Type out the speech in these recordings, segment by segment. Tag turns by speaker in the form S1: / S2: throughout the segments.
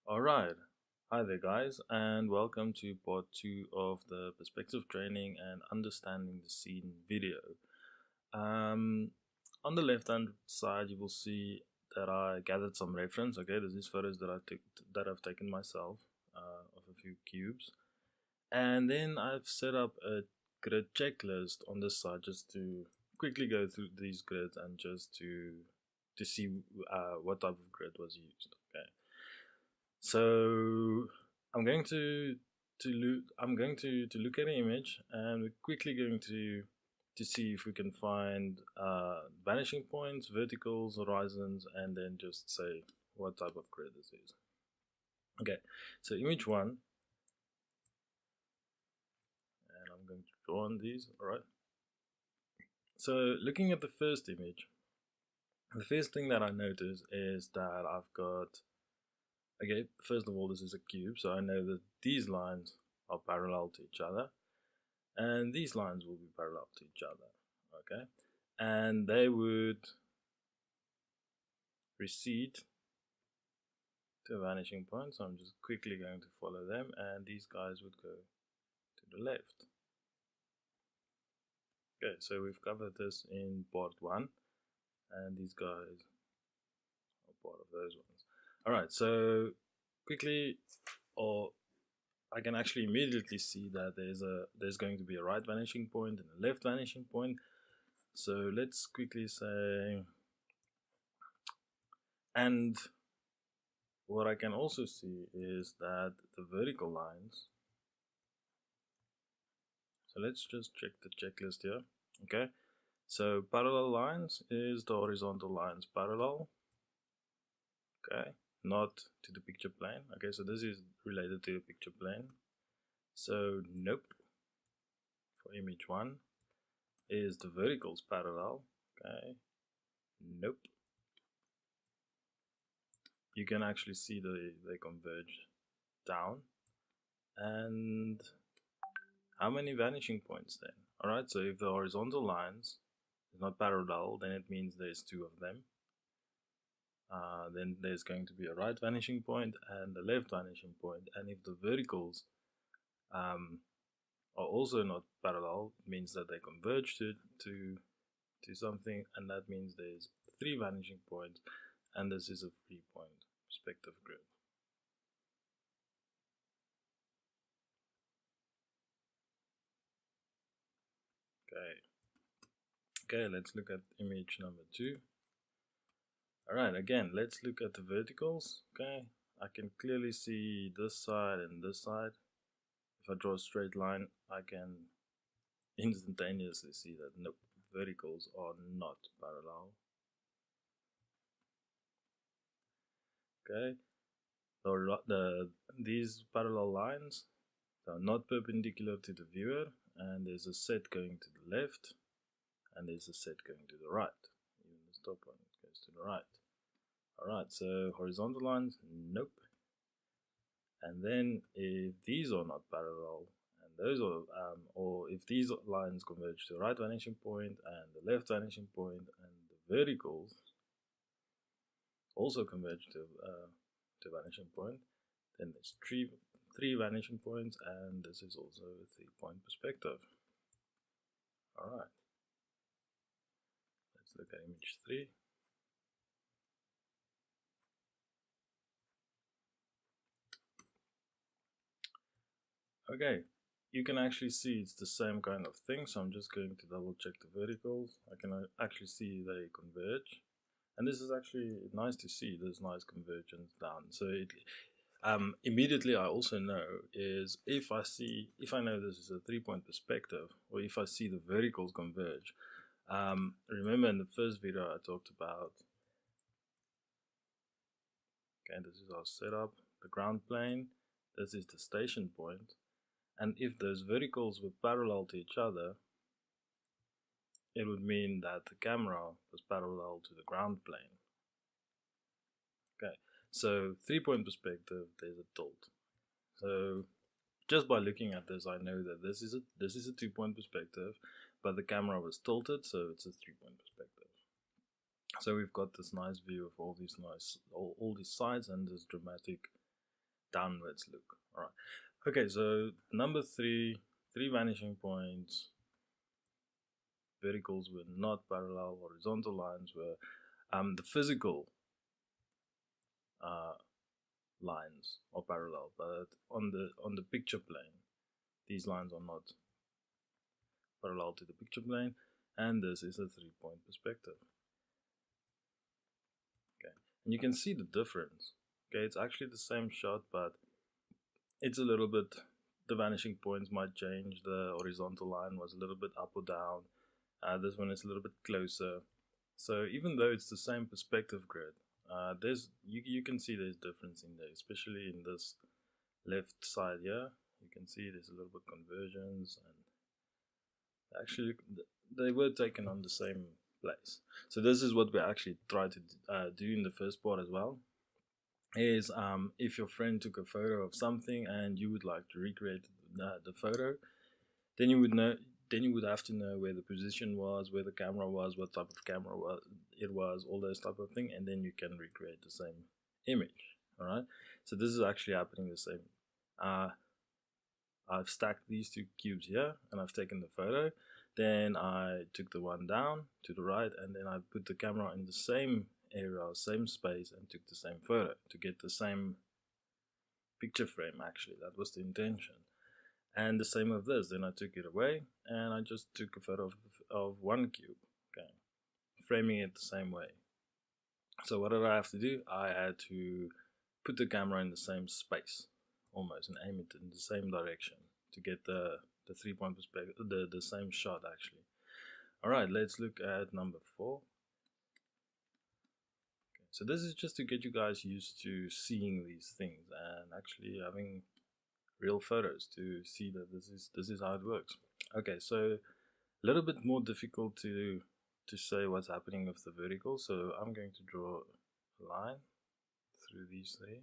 S1: Alright, hi there guys, and welcome to part 2 of the perspective training and understanding the scene video. Um, on the left hand side you will see that I gathered some reference. Okay, this is photos that I've taken myself of a few cubes, and then I've set up a grid checklist on this side just to quickly go through these grids and just to see what type of grid was used. Okay. So I'm going to look at an image, and we're quickly going to see if we can find vanishing points, verticals, horizons, and then just say what type of grid this is. Okay, so image one, and I'm going to draw on these. All right. So looking at the first image, the first thing that I notice is that I've got, okay, first of all, this is a cube, so I know that these lines are parallel to each other, and these lines will be parallel to each other. Okay, and they would recede to a vanishing point, so I'm just quickly going to follow them, and these guys would go to the left. Okay, so we've covered this in part 1, and these guys are part of those ones. Alright, so quickly, or I can actually immediately see that there's going to be a right vanishing point and a left vanishing point. So let's quickly say, and what I can also see is that the vertical lines, so let's just check the checklist here. Okay, so parallel lines is the horizontal lines parallel, okay, not to the picture plane. Okay, so this is related to the picture plane, so nope. For image 1 is the verticals parallel, okay, nope. You can actually see they converge down. And how many vanishing points then? Alright, so if the horizontal lines is not parallel, then it means there's 2 of them. Then there's going to be a right vanishing point and a left vanishing point. And if the verticals are also not parallel, it means that they converge to something, and that means there's 3 vanishing points, and this is a 3-point perspective grid. Okay, let's look at image number 2. Alright, again, let's look at the verticals. Okay, I can clearly see this side and this side. If I draw a straight line, I can instantaneously see that nope, verticals are not parallel. Okay, these parallel lines are not perpendicular to the viewer, and there's a set going to the left, and there's a set going to the right. Even the top one goes to the right. Alright, so horizontal lines, nope. And then if these are not parallel, and those are, or if these lines converge to the right vanishing point and the left vanishing point, and the verticals also converge to vanishing point, then there's three vanishing points, and this is also a 3-point perspective. Alright, let's look at image 3. Okay, you can actually see it's the same kind of thing, so I'm just going to double check the verticals. I can actually see they converge, and this is actually nice to see. There's nice convergence down. So immediately I also know is if I know this is a 3-point perspective, or if I see the verticals converge. Remember in the first video I talked about, okay, this is our setup, the ground plane, this is the station point, and if those verticals were parallel to each other, it would mean that the camera was parallel to the ground plane. Okay, so 3-point perspective, there's a tilt. So just by looking at this, I know that this is a 2-point perspective, but the camera was tilted, so it's a 3-point perspective. So we've got this nice view of all these sides and this dramatic downwards look. All right. Okay, so number 3, 3 vanishing points. Verticals were not parallel. Horizontal lines were the physical lines are parallel, but on the picture plane, these lines are not parallel to the picture plane, and this is a 3-point perspective. Okay, and you can see the difference. Okay, it's actually the same shot, but it's a little bit, the vanishing points might change. The horizontal line was a little bit up or down. This one is a little bit closer. So even though it's the same perspective grid, there's you can see there's difference in there, especially in this left side here. You can see there's a little bit convergence, and actually they were taken on the same place. So this is what we actually try to do in the first part as well. Is if your friend took a photo of something and you would like to recreate the photo, then you would know. Then you would have to know where the position was, where the camera was, what type of camera it was, all those type of thing, and then you can recreate the same image. All right. So this is actually happening the same. I've stacked these 2 cubes here, and I've taken the photo. Then I took the one down to the right, and then I put the camera in the same area, same space, and took the same photo to get the same picture frame. Actually, that was the intention. And the same with this. Then I took it away, and I just took a photo of 1 cube, okay, framing it the same way. So what did I have to do? I had to put the camera in the same space, almost, and aim it in the same direction to get the 3-point perspective, the same shot actually. All right, let's look at number 4. Okay, so this is just to get you guys used to seeing these things and actually having real photos to see that this is how it works. Okay, so a little bit more difficult to say what's happening with the vertical, so I'm going to draw a line through these 3,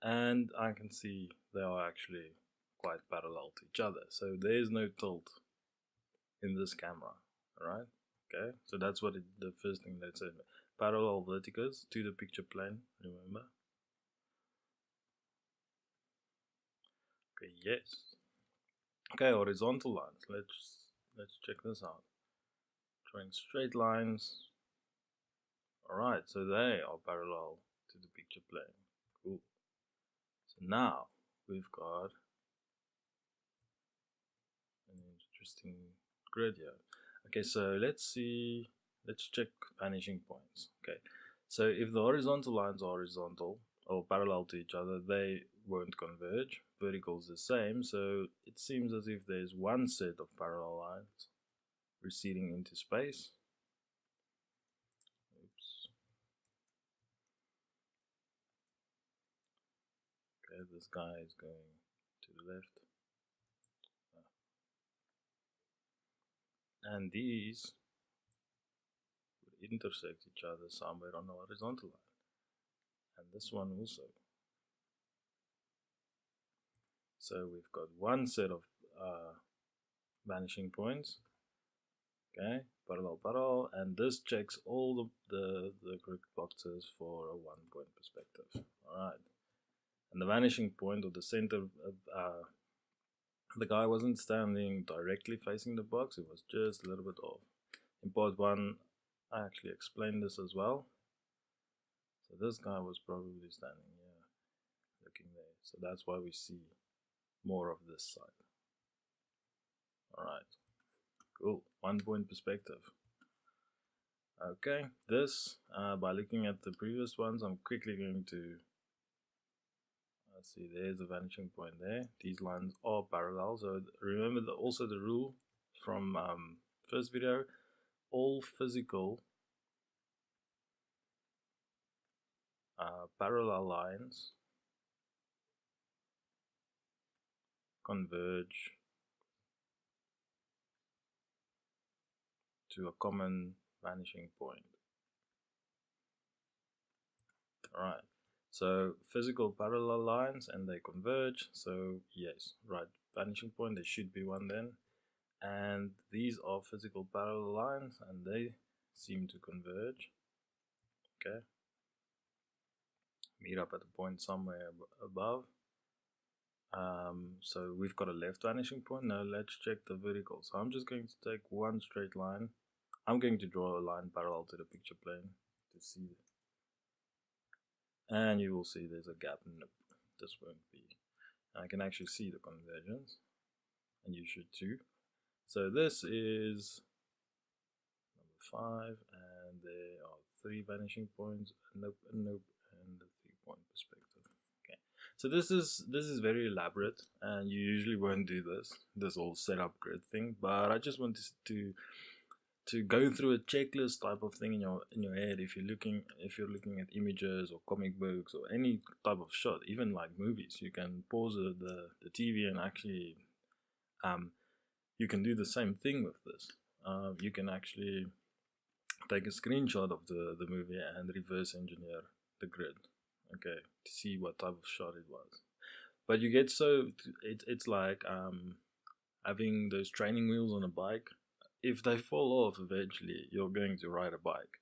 S1: and I can see they are actually quite parallel to each other, so there is no tilt in this camera. Alright, okay, so that's what the first thing that said, parallel verticals to the picture plane, remember. Okay, yes. Okay, horizontal lines. Let's check this out. Drawing straight lines. Alright, so they are parallel to the picture plane. Cool. So now we've got an interesting grid here. Okay, so let's check vanishing points. Okay, so if the horizontal lines are horizontal or parallel to each other, they won't converge. Vertical is the same, so it seems as if there's one set of parallel lines receding into space. Oops. Okay, this guy is going to the left. And these would intersect each other somewhere on the horizontal line. And this one also. So we've got one set of vanishing points. Okay, parallel, and this checks all the correct boxes for a 1-point perspective. Alright. And the vanishing point, or the center, the guy wasn't standing directly facing the box, it was just a little bit off. In part 1, I actually explained this as well. So this guy was probably standing here, looking there. So that's why we see more of this side. Alright, cool, 1-point perspective. Okay, this, by looking at the previous ones, I'm quickly going to, let's see, there's a vanishing point there. These lines are parallel, so remember also the rule from first video, all physical parallel lines converge to a common vanishing point. Alright, so physical parallel lines and they converge, so yes, right, vanishing point, there should be one then. And these are physical parallel lines and they seem to converge. Okay, meet up at a point somewhere above. So we've got a left vanishing point. Now let's check the vertical. So I'm just going to take one straight line. I'm going to draw a line parallel to the picture plane to see, and you will see there's a gap. Nope, this won't be. I can actually see the convergence, and you should too. So this is number 5, and there are 3 vanishing points. Nope, nope, and the 3-point perspective. Okay, so this is very elaborate, and you usually won't do this whole setup grid thing. But I just wanted to go through a checklist type of thing in your head. If you're looking at images or comic books or any type of shot, even like movies, you can pause the TV and actually you can do the same thing with this. You can actually take a screenshot of the movie and reverse engineer the grid, okay, to see what type of shot it was. But you get it's like having those training wheels on a bike. If they fall off eventually, you're going to ride a bike,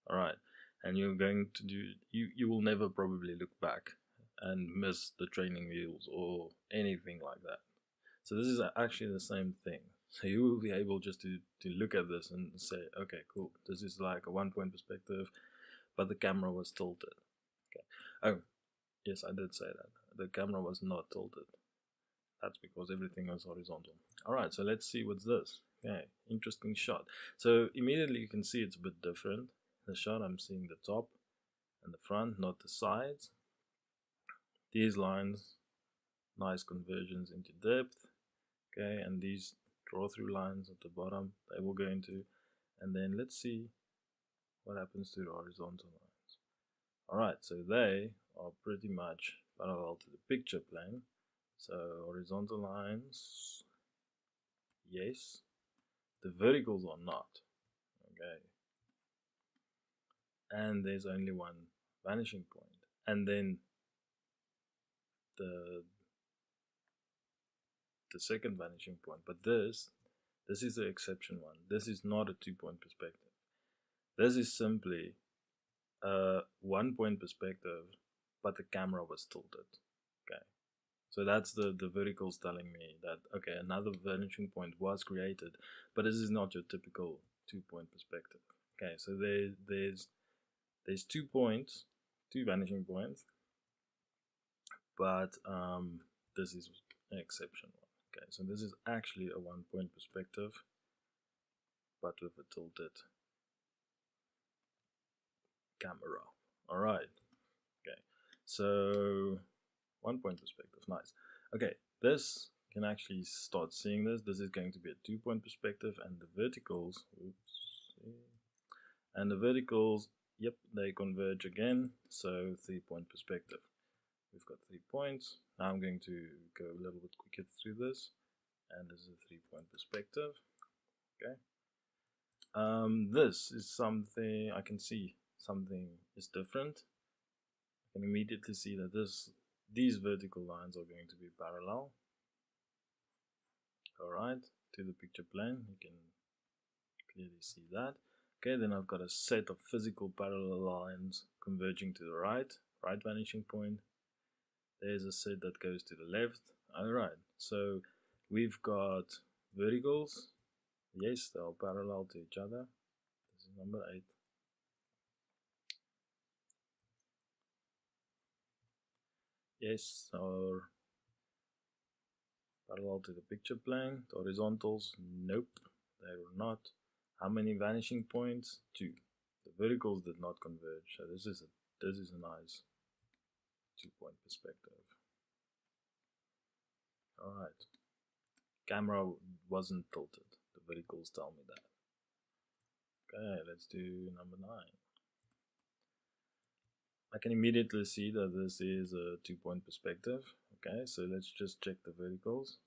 S1: all right, and you're going to do you will never probably look back and miss the training wheels or anything like that. So this is actually the same thing. So you will be able just to look at this and say, okay, cool, this is like a 1-point perspective, but the camera was tilted. Okay. Oh, yes, I did say that. The camera was not tilted. That's because everything was horizontal. Alright, so let's see what's this. Okay, interesting shot. So immediately you can see it's a bit different. The shot, I'm seeing the top and the front, not the sides. These lines, nice conversions into depth. Okay, and these draw through lines at the bottom, they will go into, and then let's see what happens to the horizontal lines. Alright, so they are pretty much parallel to the picture plane. So horizontal lines, yes. The verticals are not. Okay. And there's only one vanishing point. And then the second vanishing point. But this is the exception one. This is not a 2-point perspective. This is simply a 1-point perspective, but the camera was tilted. Okay. So that's the verticals telling me that, okay, another vanishing point was created, but this is not your typical 2-point perspective. Okay, so there's 2 points, 2 vanishing points, but this is an exception one. Okay, so this is actually a 1-point perspective, but with a tilted camera. All right. Okay, so 1-point perspective, nice. Okay, this can actually start seeing this. This is going to be a 2-point perspective, and the verticals, yep, they converge again. So 3-point perspective. We've got 3 points. Now I'm going to go a little bit quicker through this, and this is a 3-point perspective. Okay. This is something I can see. Something is different. I can immediately see that these vertical lines are going to be parallel. Alright, to the picture plane. You can clearly see that. Okay, then I've got a set of physical parallel lines converging to the right vanishing point. There's a set that goes to the left. Alright, so we've got verticals. Yes, they are parallel to each other. This is number 8. Yes, are parallel to the picture plane. The horizontals, nope, they are not. How many vanishing points? 2. The verticals did not converge, so this is a nice 2-point perspective. Alright. Camera wasn't tilted. The verticals tell me that. Okay, let's do number 9. I can immediately see that this is a 2-point perspective. Okay, so let's just check the verticals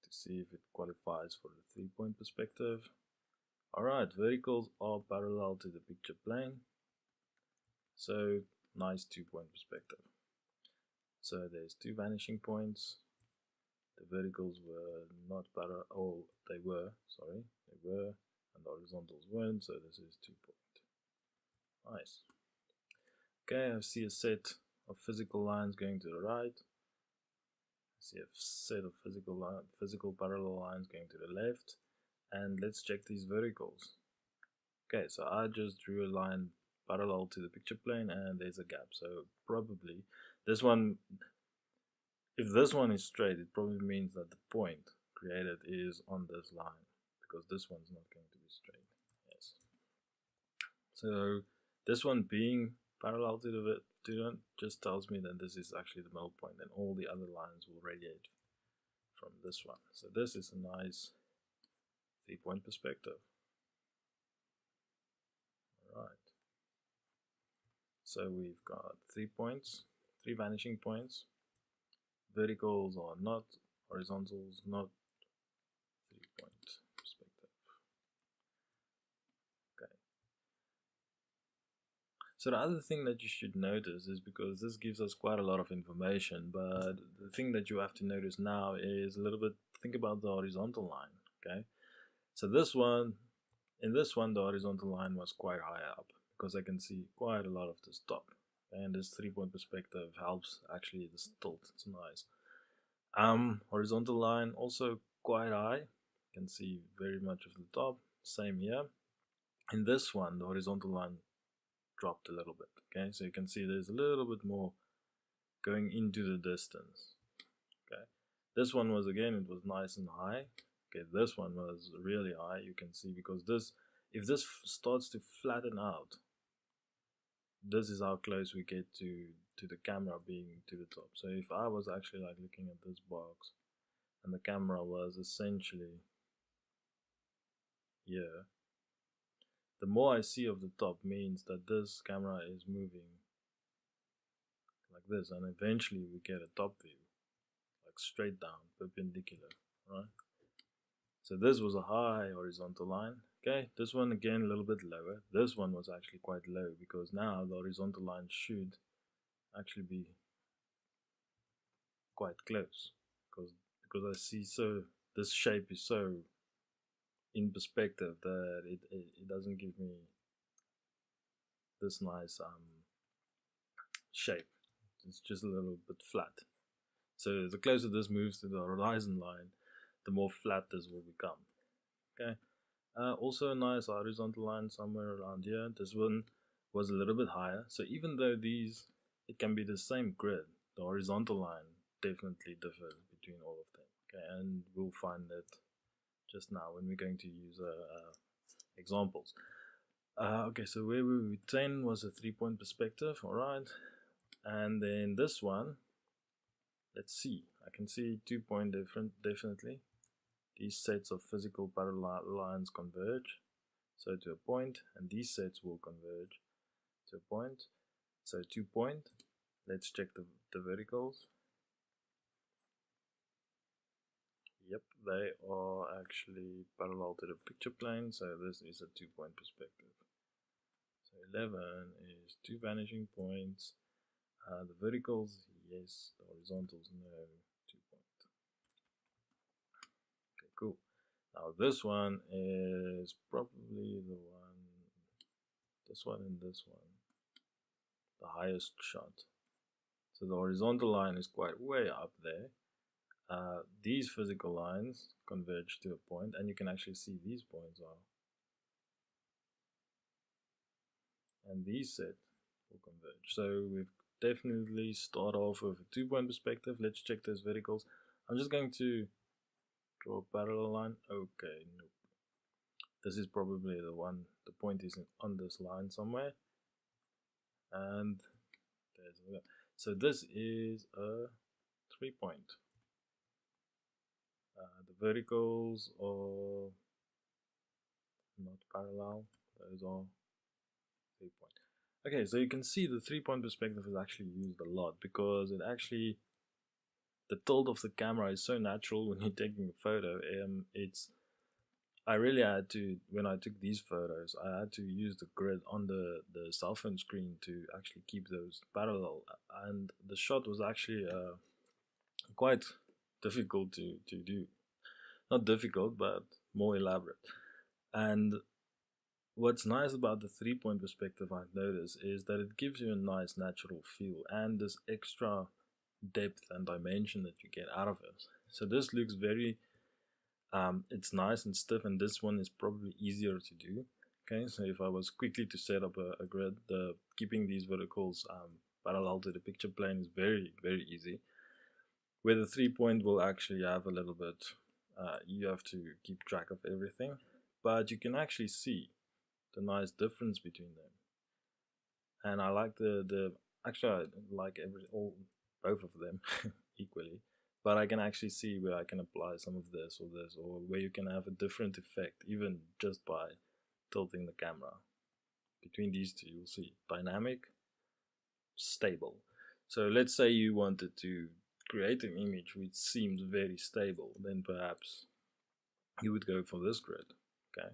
S1: to see if it qualifies for the 3-point perspective. Alright, verticals are parallel to the picture plane. So, nice 2-point perspective. So there's 2 vanishing points. The verticals were not parallel. Oh, they were, and the horizontals weren't, so this is 2-point. Nice. Okay, I see a set of physical lines going to the right. I see a set of physical parallel lines going to the left. And let's check these verticals. Okay, so I just drew a line parallel to the picture plane and there's a gap. So probably this one, if this one is straight, it probably means that the point created is on this line, because this one's not going to be straight. Yes. So this one being parallel to the just tells me that this is actually the middle point, and all the other lines will radiate from this one. So this is a nice 3-point perspective. Alright. So we've got 3 points, 3 vanishing points. Verticals are not, horizontals not, 3-point perspective. Okay. So the other thing that you should notice is, because this gives us quite a lot of information, but the thing that you have to notice now is a little bit, think about the horizontal line. Okay. So this one, in this one, the horizontal line was quite high up, because I can see quite a lot of this top. And this 3-point perspective helps actually this tilt. It's nice. Horizontal line also quite high. You can see very much of the top. Same here. In this one, the horizontal line dropped a little bit. Okay, so you can see there's a little bit more going into the distance. Okay, this one was, again, it was nice and high. Okay, this one was really high. You can see, because this, if this starts to flatten out, this is how close we get to the camera being to the top. So if I was actually like looking at this box and the camera was essentially here, the more I see of the top means that this camera is moving like this, and eventually we get a top view, like straight down, perpendicular, right? So this was a high horizontal line. Okay, this one again a little bit lower. This one was actually quite low, because now the horizontal line should actually be quite close, because I see, so this shape is so in perspective that it doesn't give me this nice shape. It's just a little bit flat. So the closer this moves to the horizon line, the more flat this will become. Okay. Also a nice horizontal line somewhere around here. This one was a little bit higher. So even though these, it can be the same grid, the horizontal line definitely differs between all of them. Okay, and we'll find that just now when we're going to use examples. Okay, so where we were 10 was a 3-point perspective, alright. And then this one, let's see. I can see 2-point different, definitely. These sets of physical parallel lines converge, so to a point, and these sets will converge to a point. So 2-point. Let's check the verticals. Yep, they are actually parallel to the picture plane, so this is a 2-point perspective. So 11 is 2 vanishing points. The verticals, yes. The horizontals, no. 2-point. Okay, cool. Now this one is probably the one, this one and this one, the highest shot. So the horizontal line is quite way up there. These physical lines converge to a point, and you can actually see these points are, and these set will converge. So we've definitely start off with a 2-point perspective. Let's check those verticals. I'm just going to draw a parallel line. Okay, nope. This is probably the one, the point is on this line somewhere. And there's a, so this is a 3-point. The verticals are not parallel, those are 3-point. Okay, so you can see the 3-point perspective is actually used a lot, because it actually, the tilt of the camera is so natural when you're taking a photo. I really had to, when I took these photos, I had to use the grid on the cell phone screen to actually keep those parallel, and the shot was actually quite difficult to do. Not difficult, but more elaborate. And what's nice about the 3-point perspective I've noticed is that it gives you a nice natural feel and this extra depth and dimension that you get out of it. So this looks very it's nice and stiff, and this one is probably easier to do. Okay, so if I was quickly to set up a grid, keeping these verticals parallel to the picture plane is very easy. Where the 3-point will actually have a little bit, you have to keep track of everything, but you can actually see the nice difference between them. And I like actually I like both of them equally, but I can actually see where I can apply some of this, or where you can have a different effect even just by tilting the camera. Between these two, you'll see dynamic, stable. So let's say you wanted to create an image which seems very stable, then perhaps you would go for this grid. Okay,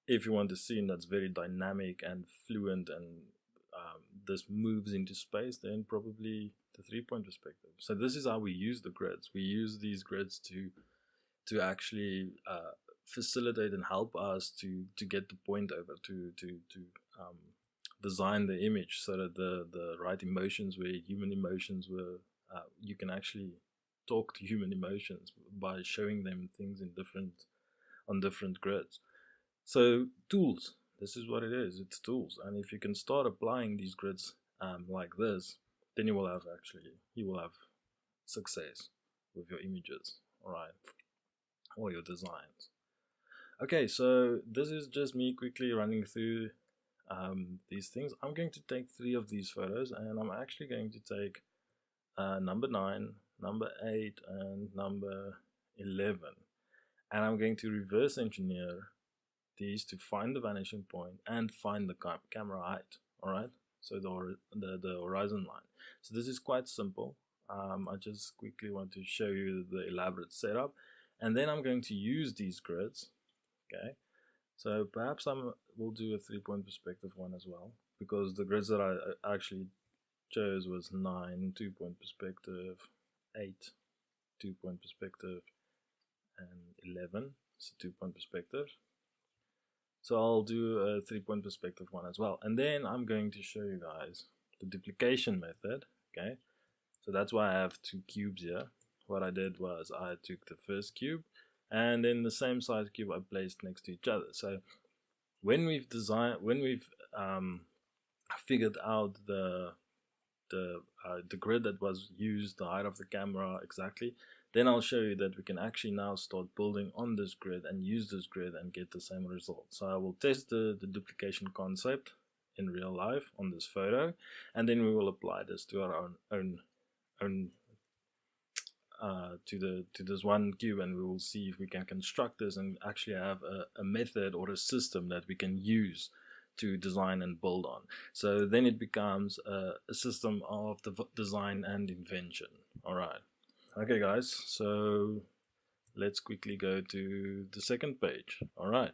S1: if you want a scene that's very dynamic and fluent and this moves into space, then probably the 3-point perspective. So this is how we use the grids. We use these grids to actually facilitate and help us to get the point over, to design the image so that the right emotions, where human emotions were, you can actually talk to human emotions by showing them things on different grids. So tools, this is what it is, it's tools. And if you can start applying these grids like this, then you will have success with your images, all right, or your designs. Okay, so this is just me quickly running through these things. I'm going to take 3 of these photos, and I'm actually going to take number 9, number 8, and number 11, and I'm going to reverse engineer these to find the vanishing point and find the camera height. All right, so the horizon line. So this is quite simple. I just quickly want to show you the elaborate setup, and then I'm going to use these grids. Okay, so perhaps we'll do a 3-point perspective one as well, because the grids that I actually chose was 9 2-point perspective, 8 2-point perspective, and 11 so 2-point perspective. So I'll do a 3-point perspective one as well, and then I'm going to show you guys the duplication method. Okay, so that's why I have 2 cubes here. What I did was I took the first cube, and then the same size cube I placed next to each other. So when we've figured out the grid that was used, the height of the camera exactly, then I'll show you that we can actually now start building on this grid and use this grid and get the same result. So I will test the duplication concept in real life on this photo, and then we will apply this to our own to this one cube, and we will see if we can construct this and actually have a method or a system that we can use to design and build on. So then it becomes a system of design and invention. All right. Okay, guys. So let's quickly go to the second page. All right.